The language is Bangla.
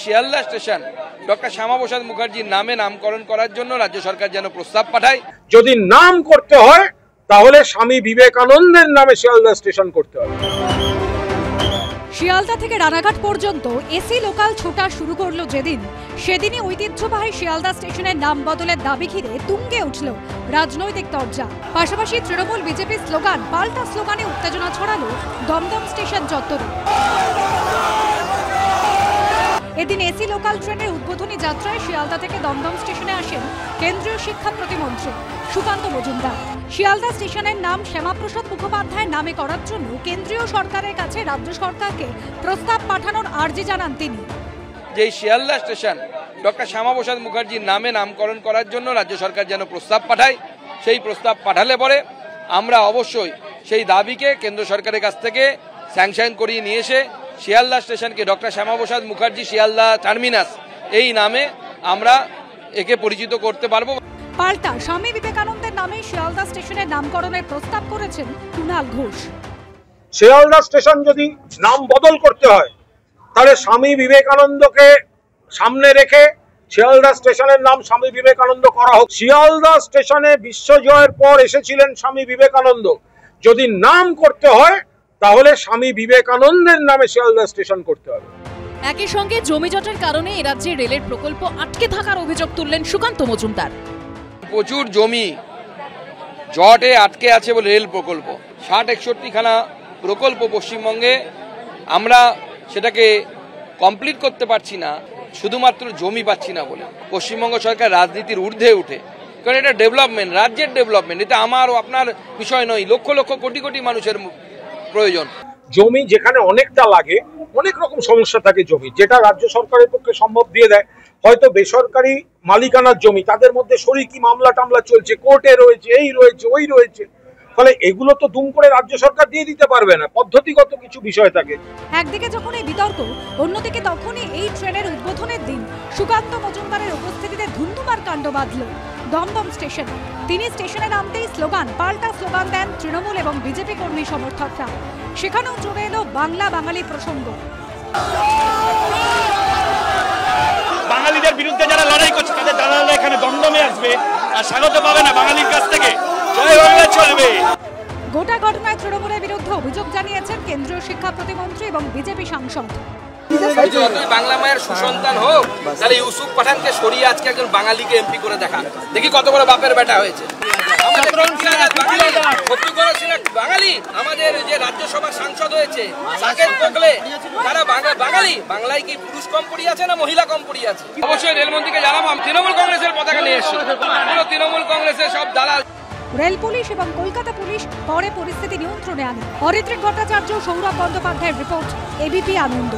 শিয়ালদা স্টেশন ডক্টর শ্যামাপ্রসাদ মুখার্জির নামে নামকরণ করার জন্য রাজ্য সরকার যেন প্রস্তাব পাঠায়। যদি নাম করতে হয় তাহলে স্বামী বিবেকানন্দের নামে শিয়ালদা স্টেশন করতে হবে। শিয়ালদা থেকে রানাঘাট পর্যন্ত এসি লোকাল ছোটা শুরু করলো যেদিন, সেদিনই ঐতিহ্যবাহী শিয়ালদা স্টেশনের নাম বদলের দাবি ঘিরে তুঙ্গে উঠল রাজনৈতিক তরজা। পাশাপাশি তৃণমূল বিজেপির স্লোগান পাল্টা স্লোগানে উত্তেজনা ছড়ালো দমদম স্টেশন চত্বরে। এদিন এসি লোকাল ট্রেনের উদ্বোধনী যাত্রায় শিয়ালদা থেকে দমদম স্টেশনে আসেন কেন্দ্রীয় শিক্ষা প্রতিমন্ত্রী সুকান্ত মজুমদার। শিয়ালদা স্টেশনের নাম শ্যামাপ্রসাদ মুখোপাধ্যায়ের নামে করার জন্য কেন্দ্রীয় সরকারের কাছে রাজ্য সরকারকে প্রস্তাব পাঠানোর আর্জি জানান তিনি। যে শিয়ালদা স্টেশন ডক্টর শ্যামাপ্রসাদ মুখার্জির নামে নামকরণ করার জন্য রাজ্য সরকার যেন প্রস্তাব পাঠায়, সেই প্রস্তাব পাঠালে পরে আমরা অবশ্যই সেই দাবিকে কেন্দ্র সরকারের কাছ থেকে স্যাংশন করিয়ে নিয়ে এসে শিয়ালদা স্টেশনকে ডক্টর শ্যামাপ্রসাদ মুখার্জি শিয়ালদা টার্মিনাস এই নামে আমরা একে পরিচিত করতে পারবো। পাল্টা স্বামী বিবেকানন্দের নামে শিয়ালদা স্টেশনের নামকরণের প্রস্তাব করেছেন কুণাল ঘোষ। শিয়ালদা স্টেশন যদি নাম বদল করতে হয় তাহলে স্বামী বিবেকানন্দকে সামনে রেখে শিয়ালদা স্টেশনের নাম স্বামী বিবেকানন্দ করা হোক। শিয়ালদা স্টেশনে বিশ্বজয়ের পর এসেছিলেন স্বামী বিবেকানন্দ। যদি নাম করতে হয় তাহলে স্বামী বিবেকানন্দের নামে শিয়ালদা স্টেশন করতে হবে। একই সঙ্গে জমিজটের কারণে এ রাজ্যে রেলের প্রকল্প আটকে থাকার অভিযোগ তুললেন সুকান্ত মজুমদার। প্রচুর জমি জটে আটকে আছে বলে রেল প্রকল্প ৬০-৬১খানা প্রকল্প পশ্চিমবঙ্গে আমরা সেটাকে কমপ্লিট করতে পারছি না, শুধুমাত্র জমি পাচ্ছি না বলে। পশ্চিমবঙ্গ সরকার রাজনীতির ঊর্ধ্বে উঠে, কারণ এটা ডেভেলপমেন্ট, রাজ্যের ডেভেলপমেন্ট, এটা আমার ও আপনার বিষয় নয়, লক্ষ লক্ষ কোটি কোটি মানুষের প্রয়োজন। জমি যেখানে অনেকটা লাগে, অনেক রকম সমস্যা থাকে জমি, যেটা রাজ্য সরকারের পক্ষে সম্ভব দিয়ে দেয়। হয়তো বেসরকারি মালিকানার জমি, তাদের মধ্যে শরিকি মামলা টামলা চলছে, কোর্টে রয়েছে, এই রয়েছে ওই রয়েছে, ফলে এগুলো তো দুম করে রাজ্য সরকার দিয়ে দিতে পারবে না, পদ্ধতিগত কিছু বিষয় থাকে। একদিকে যখন এই বিতর্ক, অন্যদিকে তখনই এই ট্রেনের উদ্বোধনের দিন সুকান্ত মজুমদারের উপস্থিতিতে ধুন্ধুমার কাণ্ড বাঁধল দমদম স্টেশনে। তিনি স্টেশনে নামতেই স্লোগান পাল্টা স্লোগান দেন তৃণমূল এবং বিজেপি কর্মী সমর্থকরা। সেখানেও চলে এলো বাংলা বাঙালি প্রসঙ্গ। বাঙালিদের বিরুদ্ধে যারা লড়াই করছে তাদের দালালরা এখানে দমদমে আসবে আর স্বাগত পাবে না বাঙালির কাছ থেকে। জয় বাংলা চলবে। গোটা ঘটনায় তৃণমূলের বিরুদ্ধে অভিযোগ জানিয়েছেন কেন্দ্রীয় শিক্ষা প্রতিমন্ত্রী এবং বিজেপি সাংসদ। বাংলা মায়ের সুসন্তান হোক, তাহলে ইউসুফ পাঠানকে সরিয়ে আজকে একজন বাঙালিকে এমপি করে দেখা, দেখি কত বড় বাপের বেটা হয়েছে। বাঙালি আমাদের যে রাজ্যসভার সাংসদ হয়েছে সাকেত গোখলে, তারা বাঙালি। বাংলায় কি পুরুষ কম পড়ি আছে না মহিলা কম পড়ি আছে? অবশ্যই রেলমন্ত্রীকে জানাবো তৃণমূল কংগ্রেসের পতাকা নিয়ে এসেছে, তৃণমূল কংগ্রেসের সব দালাল। রেল পুলিশ এবং কলকাতা পুলিশ পরে পরিস্থিতি নিয়ন্ত্রণে আনে। অরিত্রিক ভট্টাচার্য, সৌরভ বন্দ্যোপাধ্যায়ের রিপোর্ট, এবিপি আনন্দ।